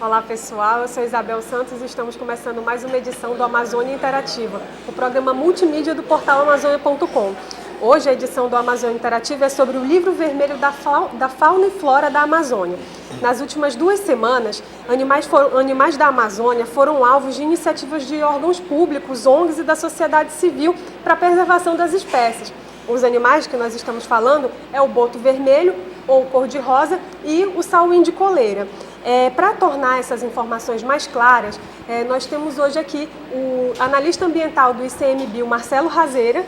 Olá pessoal, eu sou Isabel Santos e estamos começando mais uma edição do Amazônia Interativa, o programa multimídia do portal Amazônia.com. Hoje a edição do Amazônia Interativa é sobre o livro vermelho da fauna e flora da Amazônia. Nas últimas 2 semanas, animais da Amazônia foram alvos de iniciativas de órgãos públicos, ONGs e da sociedade civil para a preservação das espécies. Os animais que nós estamos falando é o boto vermelho ou cor-de-rosa e o sauim de coleira. Para tornar essas informações mais claras, nós temos hoje aqui o analista ambiental do ICMBio, Marcelo Razeira,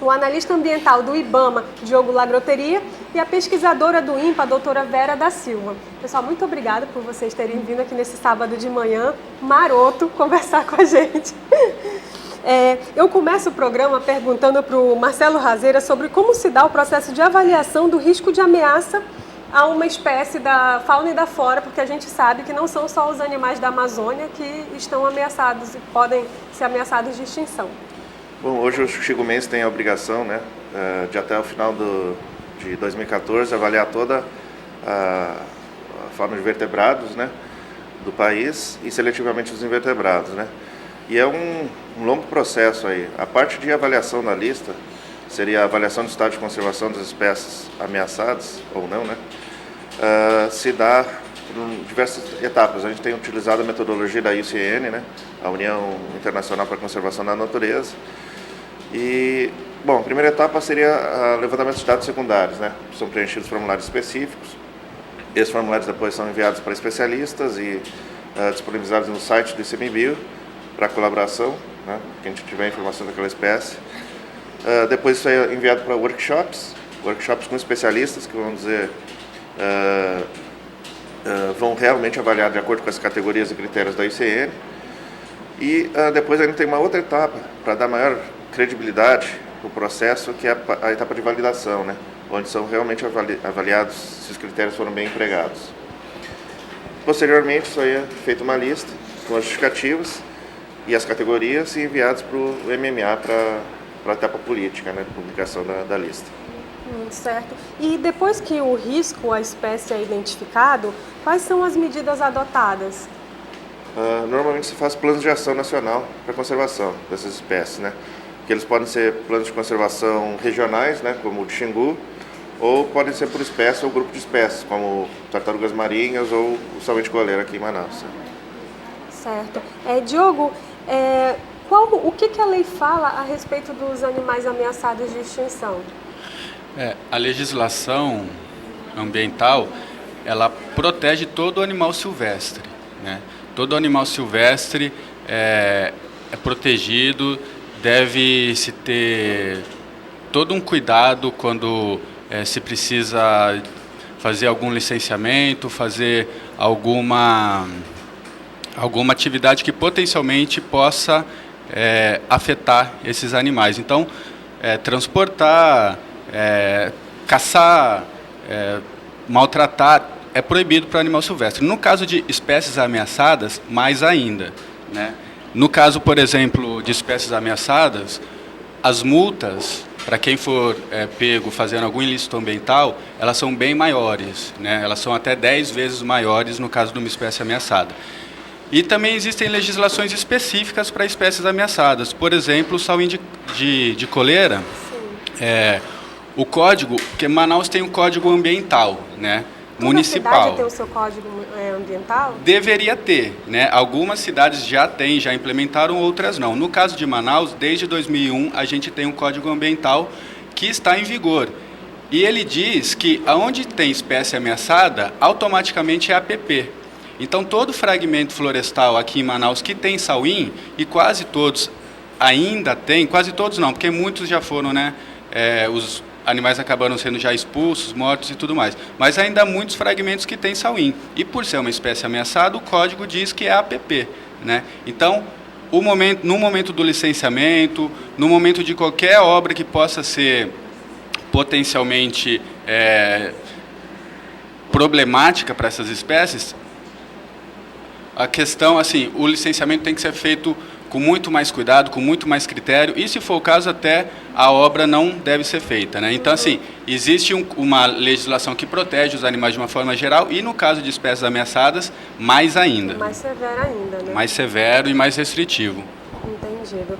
o analista ambiental do IBAMA, Diogo Lagroteria, e a pesquisadora do INPA, a doutora Vera da Silva. Pessoal, muito obrigada por vocês terem vindo aqui nesse sábado de manhã, maroto, conversar com a gente. Eu começo o programa perguntando para o Marcelo Razeira sobre como se dá o processo de avaliação do risco de ameaça a uma espécie da fauna e da flora, porque a gente sabe que não são só os animais da Amazônia que estão ameaçados e podem ser ameaçados de extinção. Bom, hoje o Chico Mendes tem a obrigação, de até o final de 2014 avaliar toda a fauna de vertebrados, do país e seletivamente os invertebrados, E é um longo processo aí. A parte de avaliação da lista seria a avaliação do estado de conservação das espécies ameaçadas ou não, se dá em diversas etapas. A gente tem utilizado a metodologia da IUCN, a União Internacional para a Conservação da Natureza. E, bom, a primeira etapa seria o levantamento de dados secundários, São preenchidos formulários específicos. Esses formulários depois são enviados para especialistas e disponibilizados no site do ICMBio para colaboração, quem tiver informação daquela espécie. Depois isso é enviado para workshops com especialistas que vão realmente avaliar de acordo com as categorias e critérios da ICN. E depois ainda tem uma outra etapa para dar maior credibilidade para o processo, que é a etapa de validação, onde são realmente avaliados se os critérios foram bem empregados. Posteriormente, isso aí é feita uma lista com as justificativas e as categorias e enviados para o MMA para a etapa política, publicação da lista. Certo. E depois que o risco, a espécie é identificado, quais são as medidas adotadas? Normalmente se faz planos de ação nacional para a conservação dessas espécies, Que eles podem ser planos de conservação regionais, como o de Xingu, ou podem ser por espécie ou grupo de espécies, como tartarugas marinhas ou o sauim de coleira aqui em Manaus. Certo. Diogo, o que a lei fala a respeito dos animais ameaçados de extinção? A legislação ambiental, ela protege todo animal silvestre, Todo animal silvestre é protegido, deve-se ter todo um cuidado quando se precisa fazer algum licenciamento, fazer alguma atividade que potencialmente possa afetar esses animais. Então, transportar, caçar, maltratar é proibido para o animal silvestre. No caso de espécies ameaçadas, mais ainda, No caso, por exemplo, de espécies ameaçadas, as multas para quem for pego fazendo algum ilícito ambiental, elas são bem maiores, Elas são até 10 vezes maiores no caso de uma espécie ameaçada. E também existem legislações específicas para espécies ameaçadas. Por exemplo, o sauim de coleira, o código, porque Manaus tem um código ambiental, municipal. Toda cidade tem o seu código ambiental? Deveria ter, Algumas cidades já têm, já implementaram, outras não. No caso de Manaus, desde 2001, a gente tem um código ambiental que está em vigor. E ele diz que aonde tem espécie ameaçada, automaticamente é APP. Então, todo fragmento florestal aqui em Manaus que tem sauim, e quase todos ainda tem, quase todos não, porque muitos já foram, os animais acabaram sendo já expulsos, mortos e tudo mais. Mas ainda há muitos fragmentos que têm sauim. E por ser uma espécie ameaçada, o código diz que é APP, Então, no momento do licenciamento, no momento de qualquer obra que possa ser potencialmente problemática para essas espécies, a questão, o licenciamento tem que ser feito com muito mais cuidado, com muito mais critério, e se for o caso até a obra não deve ser feita, né? Então, assim, existe uma legislação que protege os animais de uma forma geral e no caso de espécies ameaçadas, mais ainda. Mais severo ainda, né? Mais severo e mais restritivo. Entendido.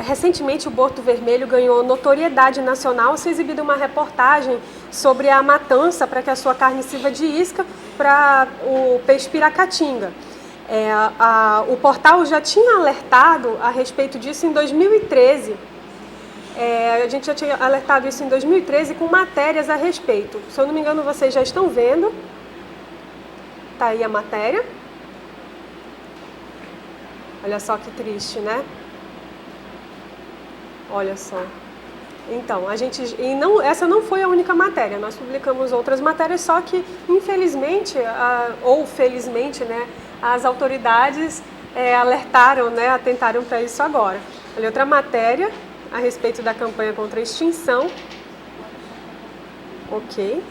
Recentemente o Boto Vermelho ganhou notoriedade nacional ao ser exibida uma reportagem sobre a matança para que a sua carne sirva de isca para o peixe piracatinga. O portal já tinha alertado a respeito disso em 2013. A gente já tinha alertado isso em 2013 com matérias a respeito. Se eu não me engano, vocês já estão vendo. Tá aí a matéria. Olha só que triste, né? Olha só. Então, essa não foi a única matéria. Nós publicamos outras matérias, só que, infelizmente, ou felizmente, né, as autoridades alertaram, né, atentaram para isso agora. Olha, outra matéria a respeito da campanha contra a extinção. Ok.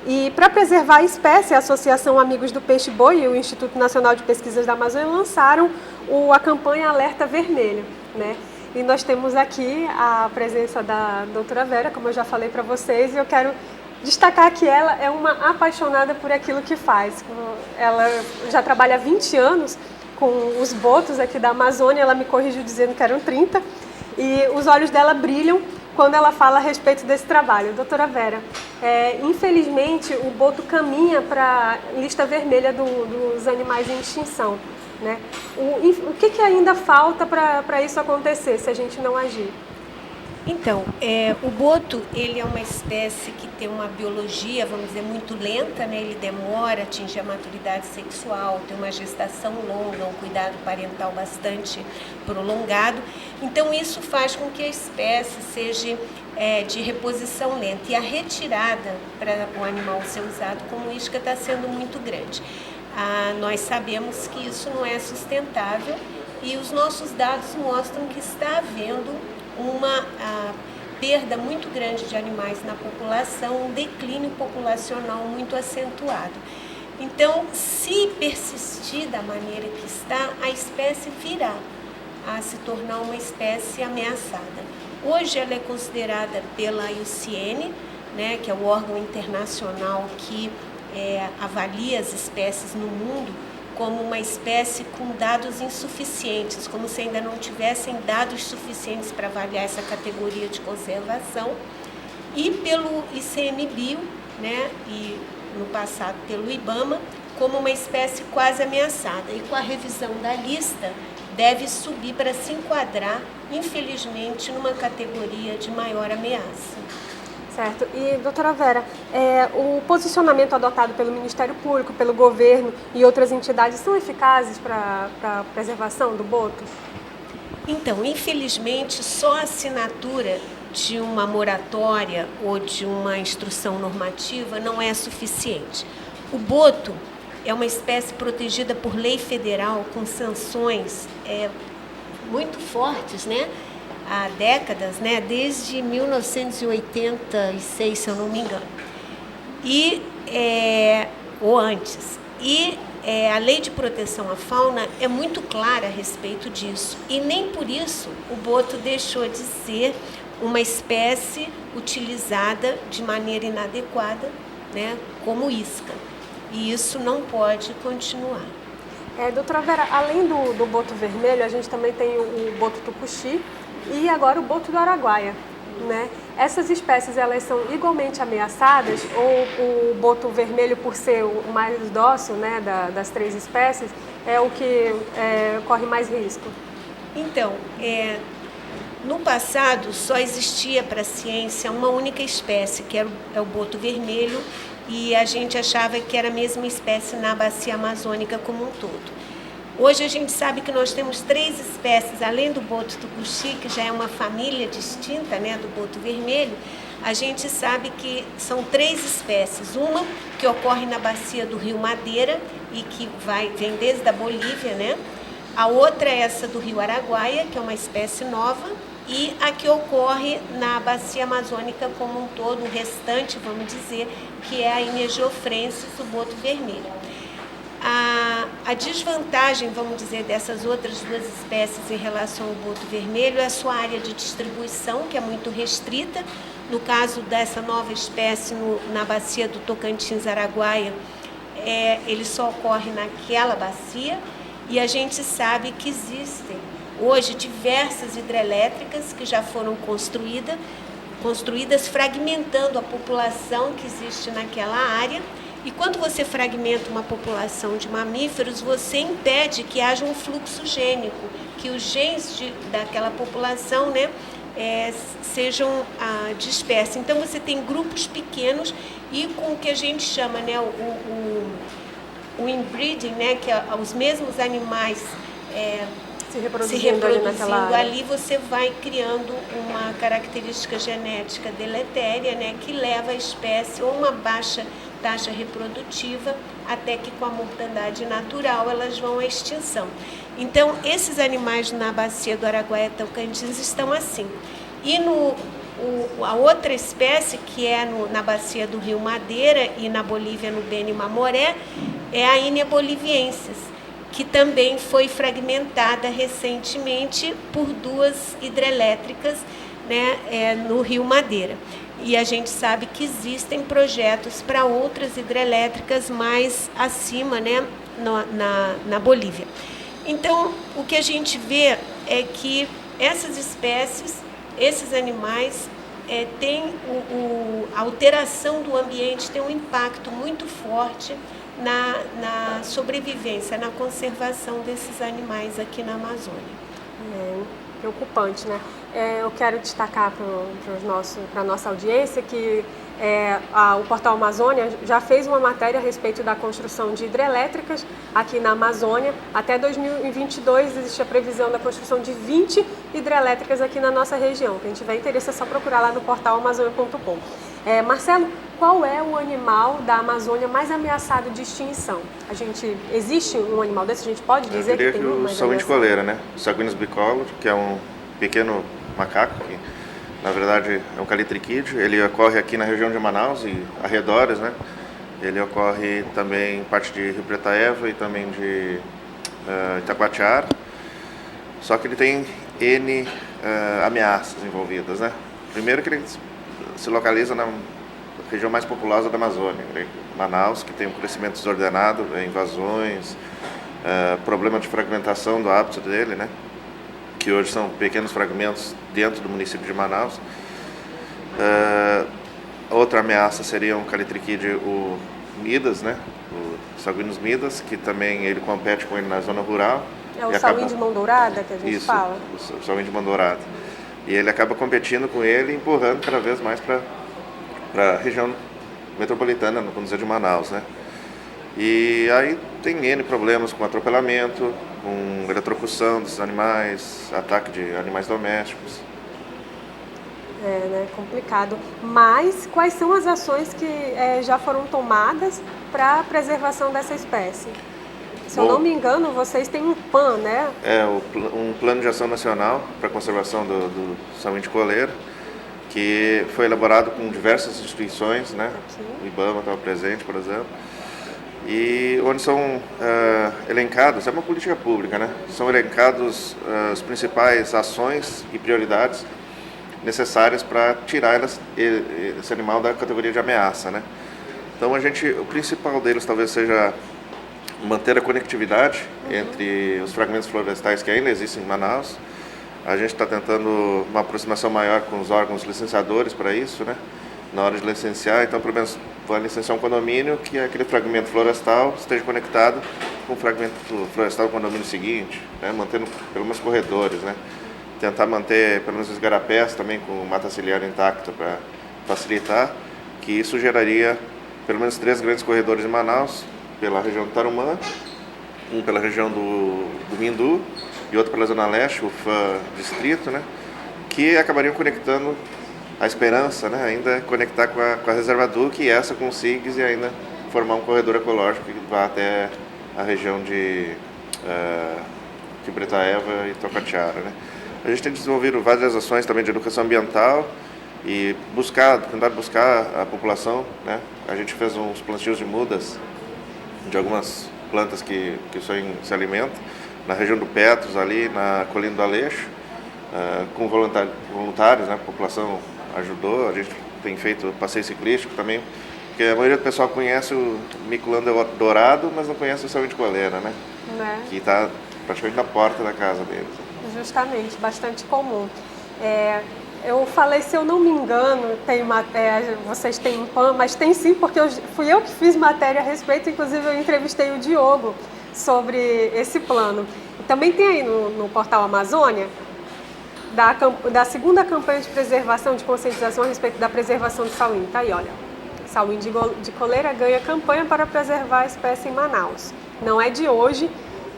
E para preservar a espécie, a Associação Amigos do Peixe Boi e o Instituto Nacional de Pesquisas da Amazônia lançaram a campanha Alerta Vermelho, né? E nós temos aqui a presença da doutora Vera, como eu já falei para vocês, e eu quero destacar que ela é uma apaixonada por aquilo que faz. Ela já trabalha há 20 anos com os botos aqui da Amazônia, ela me corrigiu dizendo que eram 30, e os olhos dela brilham quando ela fala a respeito desse trabalho. Doutora Vera, infelizmente o boto caminha para a lista vermelha dos animais em extinção, né? O que ainda falta para isso acontecer, se a gente não agir? Então, o boto, ele é uma espécie que tem uma biologia, vamos dizer, muito lenta, né? Ele demora a atingir a maturidade sexual, tem uma gestação longa, um cuidado parental bastante prolongado. Então, isso faz com que a espécie seja de reposição lenta. E a retirada para o animal ser usado como isca está sendo muito grande. Nós sabemos que isso não é sustentável e os nossos dados mostram que está havendo uma perda muito grande de animais na população, um declínio populacional muito acentuado. Então, se persistir da maneira que está, a espécie virá a se tornar uma espécie ameaçada. Hoje ela é considerada pela IUCN, né, que é o órgão internacional que avalia as espécies no mundo, como uma espécie com dados insuficientes, como se ainda não tivessem dados suficientes para avaliar essa categoria de conservação, e pelo ICMBio, né, e no passado pelo IBAMA, como uma espécie quase ameaçada. E com a revisão da lista, deve subir para se enquadrar, infelizmente, numa categoria de maior ameaça. Certo. E, doutora Vera, o posicionamento adotado pelo Ministério Público, pelo governo e outras entidades são eficazes para a preservação do boto? Então, infelizmente, só a assinatura de uma moratória ou de uma instrução normativa não é suficiente. O boto é uma espécie protegida por lei federal com sanções muito fortes, né? Há décadas, né? Desde 1986, se eu não me engano, ou antes. E a lei de proteção à fauna é muito clara a respeito disso, e nem por isso o boto deixou de ser uma espécie utilizada de maneira inadequada, né, como isca. E isso não pode continuar. Doutora Vera, além do boto vermelho, a gente também tem o boto tucuxi e agora o boto do Araguaia, né? Essas espécies, elas são igualmente ameaçadas, ou o boto vermelho, por ser o mais dócil, né, das três espécies, é o que corre mais risco? Então, no passado só existia para a ciência uma única espécie, que é o boto vermelho, e a gente achava que era a mesma espécie na bacia amazônica como um todo. Hoje a gente sabe que nós temos três espécies, além do boto tucuxi, que já é uma família distinta, né, do boto vermelho. A gente sabe que são três espécies, uma que ocorre na bacia do Rio Madeira e que vem desde a Bolívia, né? A outra é essa do Rio Araguaia, que é uma espécie nova, e a que ocorre na bacia amazônica como um todo, o restante, vamos dizer, que é a Inia geofrensis, o boto vermelho. A desvantagem, vamos dizer, dessas outras duas espécies em relação ao boto vermelho é a sua área de distribuição, que é muito restrita. No caso dessa nova espécie na bacia do Tocantins-Araguaia, ele só ocorre naquela bacia, e a gente sabe que existem hoje diversas hidrelétricas que já foram construídas fragmentando a população que existe naquela área. E quando você fragmenta uma população de mamíferos, você impede que haja um fluxo gênico, que os genes daquela população, né, sejam dispersos. Então você tem grupos pequenos e com o que a gente chama, né, o inbreeding, né, que é os mesmos animais se reproduzindo ali, você vai criando uma característica genética deletéria, né, que leva a espécie a uma baixa taxa reprodutiva, até que com a mortandade natural elas vão à extinção. Então, esses animais na bacia do Araguaia-Tocantins estão assim. E a outra espécie, que é na bacia do Rio Madeira e na Bolívia, no Beni Mamoré, é a Inia boliviensis, que também foi fragmentada recentemente por duas hidrelétricas, né, no Rio Madeira. E a gente sabe que existem projetos para outras hidrelétricas mais acima, né, na Bolívia. Então, o que a gente vê é que essas espécies, esses animais, a alteração do ambiente tem um impacto muito forte na sobrevivência, na conservação desses animais aqui na Amazônia. Preocupante, né? Eu quero destacar para a nossa audiência que o Portal Amazônia já fez uma matéria a respeito da construção de hidrelétricas aqui na Amazônia. Até 2022 existe a previsão da construção de 20 hidrelétricas aqui na nossa região. Quem tiver interesse é só procurar lá no portal amazônia.com. Marcelo, qual é o animal da Amazônia mais ameaçado de extinção? Existe um animal desse? A gente pode dizer que tem um mais ameaçado? O coleira, né? O Saguinus bicolor, que é um pequeno macaco, que na verdade é um calitriquídeo. Ele ocorre aqui na região de Manaus e arredores, né? Ele ocorre também em parte de Rio Pretaeva e também de Itacoatiara. Só que ele tem N ameaças envolvidas, né? Primeiro que ele se localiza na região mais populosa da Amazônia, né? Manaus, que tem um crescimento desordenado, invasões, problema de fragmentação do hábito dele, né? Que hoje são pequenos fragmentos dentro do município de Manaus. Outra ameaça seria um calitriquídeo, o Midas, né? O Saguinus Midas, que também ele compete com ele na zona rural. É o sauim de mão dourada que a gente fala? Isso, o sauim de mão dourada. E ele acaba competindo com ele, empurrando cada vez mais para a região metropolitana, vamos dizer, de Manaus, né? E aí tem N problemas com atropelamento, com eletrocução desses animais, ataque de animais domésticos. Né? Complicado. Mas quais são as ações que já foram tomadas para a preservação dessa espécie? Se eu não me engano, vocês têm um PAN, né? Um Plano de Ação Nacional para a Conservação do sauim de coleira, que foi elaborado com diversas instituições, né? O IBAMA estava presente, por exemplo. E onde são elencados, é uma política pública, né? São elencados as principais ações e prioridades necessárias para tirar esse animal da categoria de ameaça, né? Então o principal deles talvez seja manter a conectividade entre os fragmentos florestais que ainda existem em Manaus. A gente está tentando uma aproximação maior com os órgãos licenciadores para isso, né? Na hora de licenciar, então pelo menos vai licenciar um condomínio que aquele fragmento florestal esteja conectado com o fragmento florestal do condomínio seguinte, né? Mantendo pelo menos corredores, né? Tentar manter pelo menos os igarapés também com mata ciliar intacta para facilitar, que isso geraria pelo menos 3 grandes corredores em Manaus, pela região do Tarumã, um pela região do Mindu e outro pela Zona Leste, o FAM Distrito, né? Que acabariam conectando a esperança, né? Ainda conectar com a Reserva Duque e essa com o SIGS e ainda formar um corredor ecológico que vá até a região de Pretaeva e Tocatiara, né? A gente tem desenvolvido várias ações também de educação ambiental e tentar buscar a população, né? A gente fez uns plantios de mudas de algumas plantas que se alimentam, na região do Petros, ali na Colina do Aleixo, com voluntários, né? A população ajudou, a gente tem feito passeio ciclístico também, porque a maioria do pessoal conhece o mico-lã dourado, mas não conhece o saúde de coleira, né? Que está praticamente na porta da casa deles. Justamente, bastante comum. Eu falei, se eu não me engano, vocês têm um PAN, mas tem sim, porque fui eu que fiz matéria a respeito, inclusive eu entrevistei o Diogo sobre esse plano. Também tem aí no portal Amazônia, da segunda campanha de preservação, de conscientização a respeito da preservação do sauim. Tá aí, olha. Sauim de coleira ganha campanha para preservar a espécie em Manaus. Não é de hoje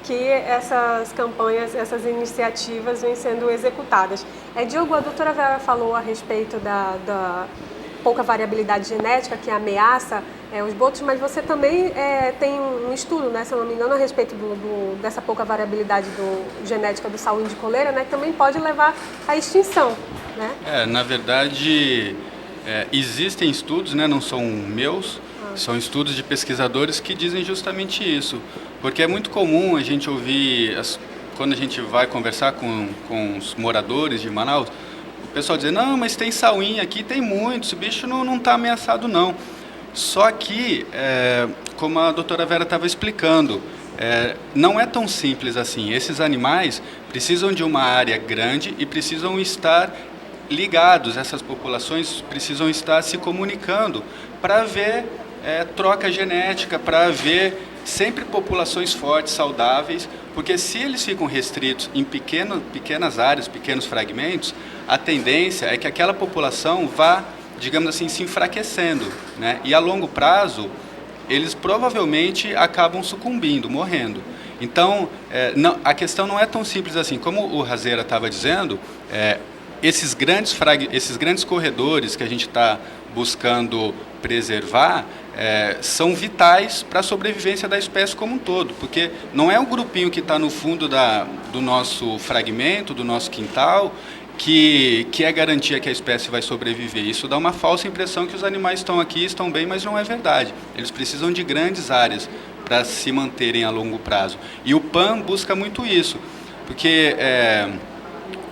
que essas campanhas, essas iniciativas vêm sendo executadas. Diogo, a doutora Vera falou a respeito da pouca variabilidade genética que ameaça os botos, mas você também tem um estudo, né, se eu não me engano, a respeito dessa pouca variabilidade genética do sauim de coleira, né, que também pode levar à extinção, né? Na verdade, existem estudos, né, não são meus, são estudos de pesquisadores que dizem justamente isso, porque é muito comum a gente ouvir, quando a gente vai conversar com os moradores de Manaus, o pessoal dizer, não, mas tem sauim aqui, tem muitos, o bicho não está ameaçado não. Só que, como a doutora Vera estava explicando, não é tão simples assim. Esses animais precisam de uma área grande e precisam estar ligados, essas populações precisam estar se comunicando para haver troca genética, para haver sempre populações fortes, saudáveis, porque se eles ficam restritos em pequenas áreas, pequenos fragmentos, a tendência é que aquela população vá, digamos assim, se enfraquecendo, né? E a longo prazo, eles provavelmente acabam sucumbindo, morrendo. Então, a questão não é tão simples assim. Como o Razeira estava dizendo, esses grandes corredores que a gente está buscando preservar são vitais para a sobrevivência da espécie como um todo, porque não é o grupinho que está no fundo do nosso fragmento, do nosso quintal, que é garantia que a espécie vai sobreviver. Isso dá uma falsa impressão que os animais estão aqui, estão bem, mas não é verdade. Eles precisam de grandes áreas para se manterem a longo prazo. E o PAN busca muito isso, porque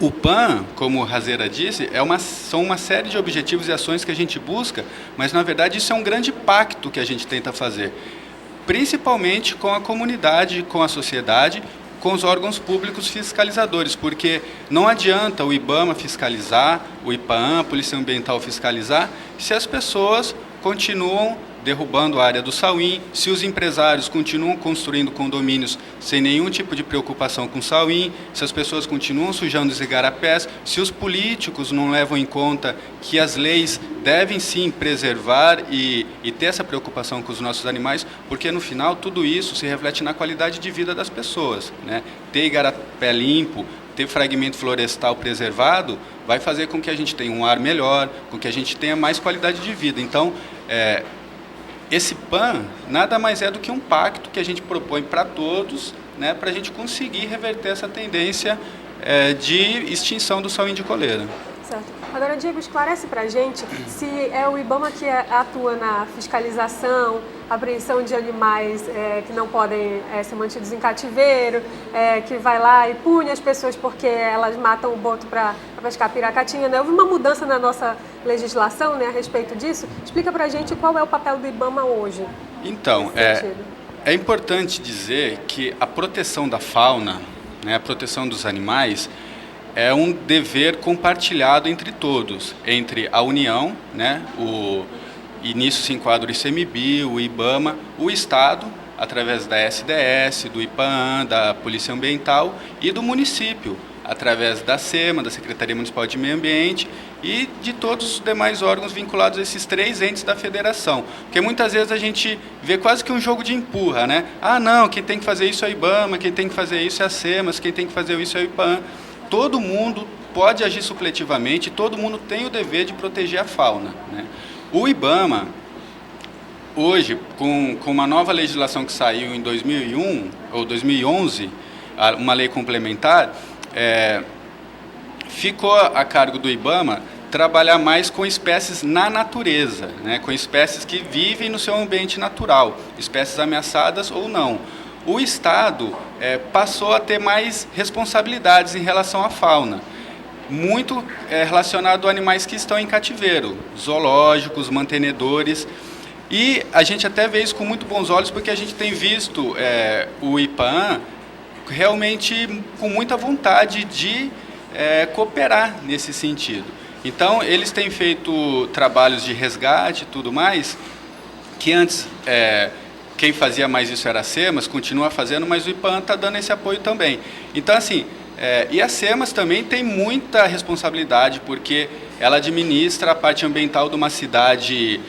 o PAN, como o Razeira disse, são uma série de objetivos e ações que a gente busca, mas na verdade isso é um grande pacto que a gente tenta fazer, principalmente com a comunidade, com a sociedade, com os órgãos públicos fiscalizadores, porque não adianta o IBAMA fiscalizar, o IPAAM, a Polícia Ambiental fiscalizar, se as pessoas continuam derrubando a área do sauim, se os empresários continuam construindo condomínios sem nenhum tipo de preocupação com o sauim, se as pessoas continuam sujando os igarapés, se os políticos não levam em conta que as leis devem sim preservar e ter essa preocupação com os nossos animais, porque no final tudo isso se reflete na qualidade de vida das pessoas, né? Ter igarapé limpo, ter fragmento florestal preservado, vai fazer com que a gente tenha um ar melhor, com que a gente tenha mais qualidade de vida. Então, esse PAN nada mais é do que um pacto que a gente propõe para todos, né, para a gente conseguir reverter essa tendência de extinção do sauim de coleira. Certo. Agora, Diego, esclarece para a gente se é o IBAMA que atua na fiscalização, apreensão de animais que não podem ser mantidos em cativeiro, que vai lá e pune as pessoas porque elas matam o boto para pescar piracatinha, né? Houve uma mudança na nossa legislação, né, a respeito disso. Explica para a gente qual é o papel do IBAMA hoje. Então, é importante dizer que a proteção da fauna, né, a proteção dos animais, é um dever compartilhado entre todos, entre a União, né, e nisso se enquadra o ICMBio, o IBAMA, o Estado, através da SDS, do IPAAM, da Polícia Ambiental, e do município, através da SEMA, da Secretaria Municipal de Meio Ambiente, e de todos os demais órgãos vinculados a esses três entes da federação. Porque muitas vezes a gente vê quase que um jogo de empurra, né? Ah, não, quem tem que fazer isso é o IBAMA, quem tem que fazer isso é a SEMA, quem tem que fazer isso é o IPAAM. Todo mundo pode agir supletivamente, todo mundo tem o dever de proteger a fauna, né? O IBAMA, hoje, com uma nova legislação que saiu em 2001 ou 2011, uma lei complementar, ficou a cargo do IBAMA trabalhar mais com espécies na natureza, né? Com espécies que vivem no seu ambiente natural, espécies ameaçadas ou não. o Estado passou a ter mais responsabilidades em relação à fauna, muito relacionado a animais que estão em cativeiro, zoológicos, mantenedores, e a gente até vê isso com muito bons olhos, porque a gente tem visto o IPAAN realmente com muita vontade de cooperar nesse sentido. Então, eles têm feito trabalhos de resgate e tudo mais, que antes quem fazia mais isso era a SEMAS, continua fazendo, mas o IPAAN está dando esse apoio também. Então, assim, e a SEMAS também tem muita responsabilidade, porque ela administra a parte ambiental de uma cidade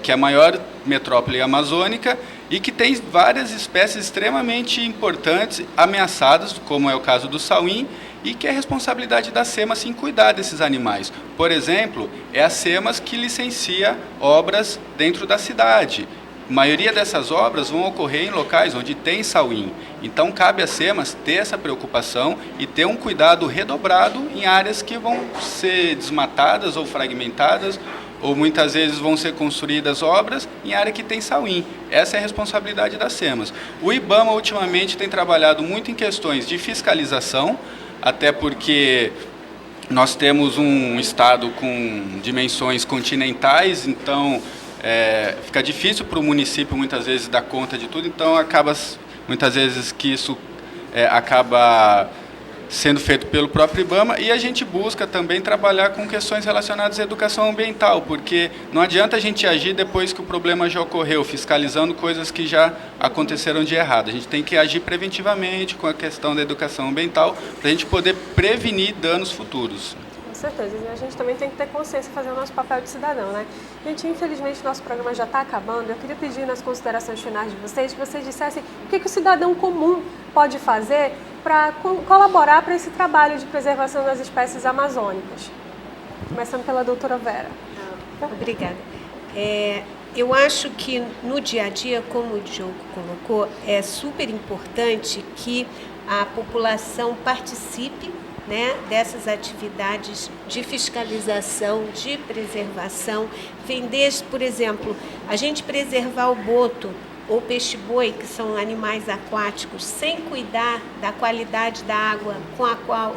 que é a maior metrópole amazônica e que tem várias espécies extremamente importantes, ameaçadas, como é o caso do sauim, e que é responsabilidade da SEMAS em cuidar desses animais. Por exemplo, é a SEMAS que licencia obras dentro da cidade. A maioria dessas obras vão ocorrer em locais onde tem sauim. Então, cabe à SEMAS ter essa preocupação e ter um cuidado redobrado em áreas que vão ser desmatadas ou fragmentadas, ou muitas vezes vão ser construídas obras em área que tem sauim. Essa é a responsabilidade da SEMAS. O IBAMA, ultimamente, tem trabalhado muito em questões de fiscalização, até porque nós temos um estado com dimensões continentais, então fica difícil para o município muitas vezes dar conta de tudo, então acaba muitas vezes que isso acaba sendo feito pelo próprio IBAMA, e a gente busca também trabalhar com questões relacionadas à educação ambiental, porque não adianta a gente agir depois que o problema já ocorreu, fiscalizando coisas que já aconteceram de errado. A gente tem que agir preventivamente com a questão da educação ambiental para a gente poder prevenir danos futuros. Com certeza, e a gente também tem que ter consciência e fazer o nosso papel de cidadão, né? Gente, infelizmente nosso programa já está acabando. Eu queria pedir nas considerações finais de vocês que vocês dissessem o que o cidadão comum pode fazer para colaborar para esse trabalho de preservação das espécies amazônicas. Começando pela doutora Vera. Obrigada. Eu acho que no dia a dia, como o Diogo colocou, é super importante que a população participe, né, dessas atividades de fiscalização, de preservação. Vem desde, por exemplo, a gente preservar o boto ou peixe-boi, que são animais aquáticos, sem cuidar da qualidade da água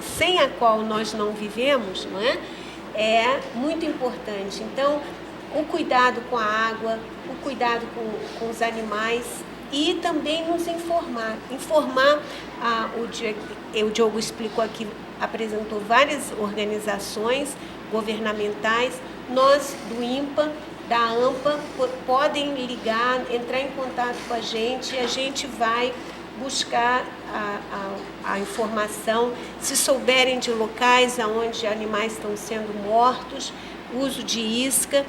sem a qual nós não vivemos, não é? É muito importante. Então, o cuidado com a água, o cuidado com os animais e também nos informar. O Diogo explicou aqui, apresentou várias organizações governamentais. Nós, do INPA, da AMPA, podem ligar, entrar em contato com a gente e a gente vai buscar a informação. Se souberem de locais onde animais estão sendo mortos, uso de isca.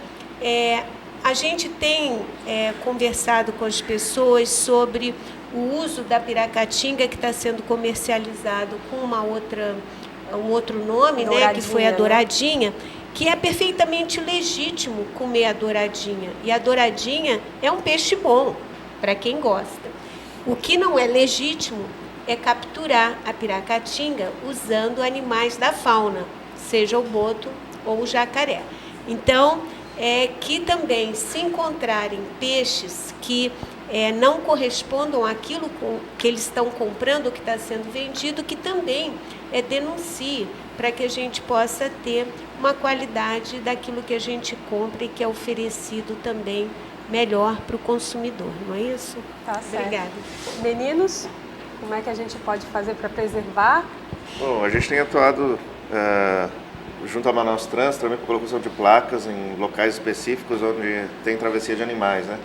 A gente tem conversado com as pessoas sobre o uso da piracatinga, que está sendo comercializado com um outro nome, né, que foi a douradinha, que é perfeitamente legítimo comer a douradinha. E a douradinha é um peixe bom, para quem gosta. O que não é legítimo é capturar a piracatinga usando animais da fauna, seja o boto ou o jacaré. Então, que também, se encontrarem peixes que não correspondam àquilo que eles estão comprando, que está sendo vendido, que também denuncie, para que a gente possa ter uma qualidade daquilo que a gente compra e que é oferecido também melhor para o consumidor, não é isso? Tá certo. Obrigada. Meninos, como é que a gente pode fazer para preservar? Bom, a gente tem atuado junto à Manaus Trans também com a colocação de placas em locais específicos onde tem travessia de animais, né?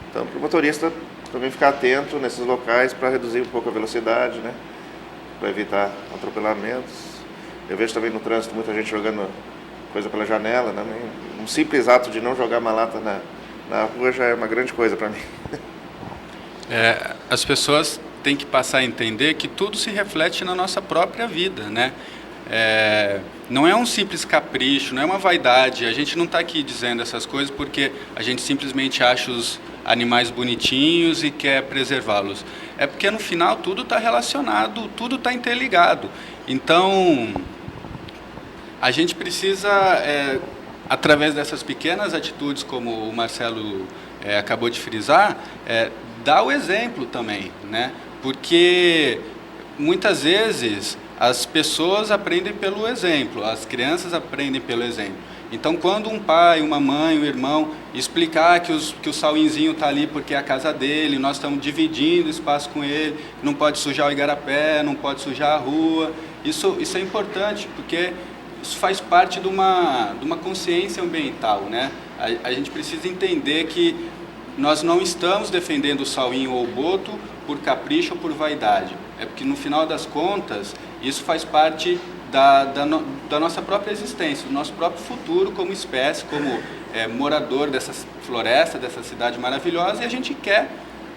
Então, para o motorista também ficar atento nesses locais para reduzir um pouco a velocidade, né? Para evitar atropelamentos. Eu vejo também no trânsito muita gente jogando coisa pela janela, né? Um simples ato de não jogar uma lata na rua já é uma grande coisa para mim. As pessoas têm que passar a entender que tudo se reflete na nossa própria vida, né? Não é um simples capricho, não é uma vaidade. A gente não está aqui dizendo essas coisas porque a gente simplesmente acha os animais bonitinhos e quer preservá-los. É porque no final tudo está relacionado, tudo está interligado. Então, a gente precisa, através dessas pequenas atitudes, como o Marcelo acabou de frisar, dar o exemplo também, né? porque muitas vezes as pessoas aprendem pelo exemplo, as crianças aprendem pelo exemplo. Então, quando um pai, uma mãe, um irmão explicar que o sauinzinho está ali porque é a casa dele, nós estamos dividindo espaço com ele, não pode sujar o igarapé, não pode sujar a rua, isso é importante, porque isso faz parte de uma consciência ambiental, né? A gente precisa entender que nós não estamos defendendo o sauinho ou o boto por capricho ou por vaidade. É porque, no final das contas, isso faz parte da nossa própria existência, do nosso próprio futuro como espécie, como morador dessa floresta, dessa cidade maravilhosa, e a gente quer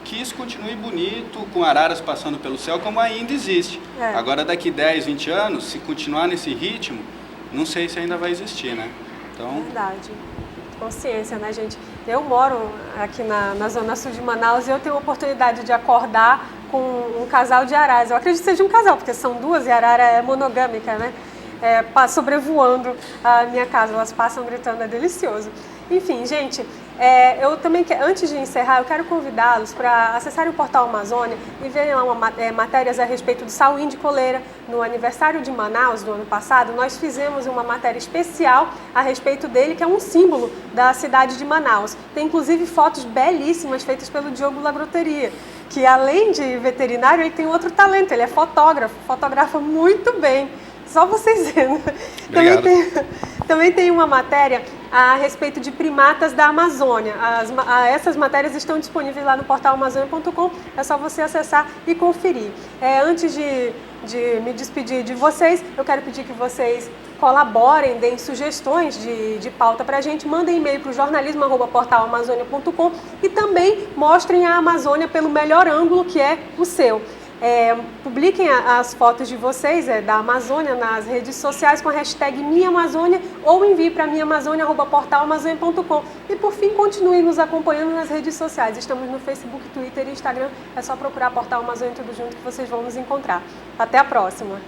que isso continue bonito, com araras passando pelo céu, como ainda existe. Agora, daqui 10, 20 anos, se continuar nesse ritmo, não sei se ainda vai existir, né? Então... Verdade. Consciência, né, gente? Eu moro aqui na zona sul de Manaus e eu tenho a oportunidade de acordar com um casal de araras. Eu acredito que seja um casal, porque são duas e a arara é monogâmica, né? Sobrevoando a minha casa, elas passam gritando, é delicioso. Enfim, gente, eu também, antes de encerrar, eu quero convidá-los para acessarem o portal Amazônia e verem lá matérias a respeito do sauim de coleira. No aniversário de Manaus, do ano passado, nós fizemos uma matéria especial a respeito dele, que é um símbolo da cidade de Manaus. Tem inclusive fotos belíssimas feitas pelo Diogo Lagroteria, que além de veterinário, ele tem outro talento, ele é fotógrafo, fotografa muito bem. Só vocês vendo. Também tem uma matéria a respeito de primatas da Amazônia. Essas matérias estão disponíveis lá no portal amazônia.com, é só você acessar e conferir. Antes de me despedir de vocês, eu quero pedir que vocês colaborem, deem sugestões de pauta para a gente, mandem e-mail para o jornalismo@portalamazônia.com e também mostrem a Amazônia pelo melhor ângulo, que é o seu. Publiquem as fotos de vocês da Amazônia nas redes sociais com a hashtag MinhaAmazônia ou envie para minhaamazônia@portalamazônia.com. E por fim, continue nos acompanhando nas redes sociais. Estamos no Facebook, Twitter e Instagram. É só procurar Portal Amazônia tudo junto que vocês vão nos encontrar. Até a próxima!